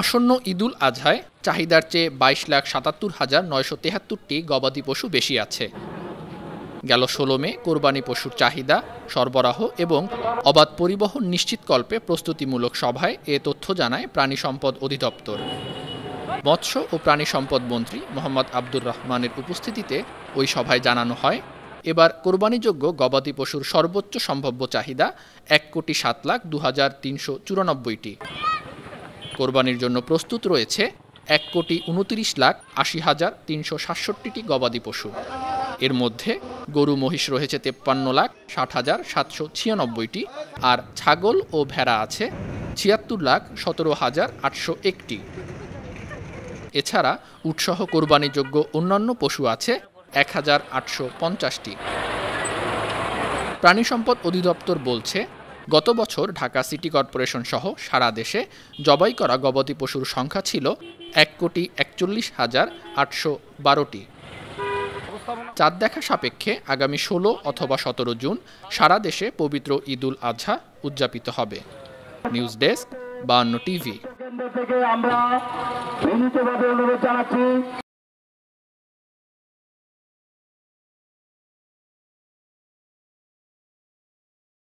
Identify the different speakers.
Speaker 1: আসন্ন ঈদুল আজহায় চাহিদার চেয়ে 22,77,973টি গবাদি পশু বেশি আছে। গেল ১৬ মে কোরবানি পশুর চাহিদা, সরবরাহ এবং অবাধ পরিবহন নিশ্চিতকল্পে প্রস্তুতিমূলক সভায় এ তথ্য জানায় প্রাণী সম্পদ অধিদপ্তর। মৎস্য ও প্রাণী সম্পদ মন্ত্রী মোহাম্মদ আব্দুর রহমানের উপস্থিতিতে ওই সভায় জানানো হয়, এবার কোরবানিযোগ্য গবাদি পশুর সর্বোচ্চ সম্ভাব্য চাহিদা ১,07,২,৩৯৪টি। কোরবানির জন্য প্রস্তুত রয়েছে ১,২৯,৮০,৩৬৭টি গবাদি পশু। এর মধ্যে গরু মহিষ রয়েছে ৫৩,৬০,৭৯৬টি, আর ছাগল ও ভেড়া আছে ৭৬,১৭,৮০১টি। এছাড়া উটসহ কোরবানিযোগ্য অন্যান্য পশু আছে ১,৮৫০টি। প্রাণী সম্পদ অধিদপ্তর বলছে, গত বছর ঢাকা সিটি কর্পোরেশন সহ সারা দেশে জবাই করা গবাদি পশুর সংখ্যা ছিল ১,৪১,৮১২টি। চাঁদ দেখা সাপেক্ষে আগামী ১৬ অথবা ১৭ জুন সারা দেশে পবিত্র ঈদুল আজহা উদযাপিত হবে। News desk, ৫২ TV.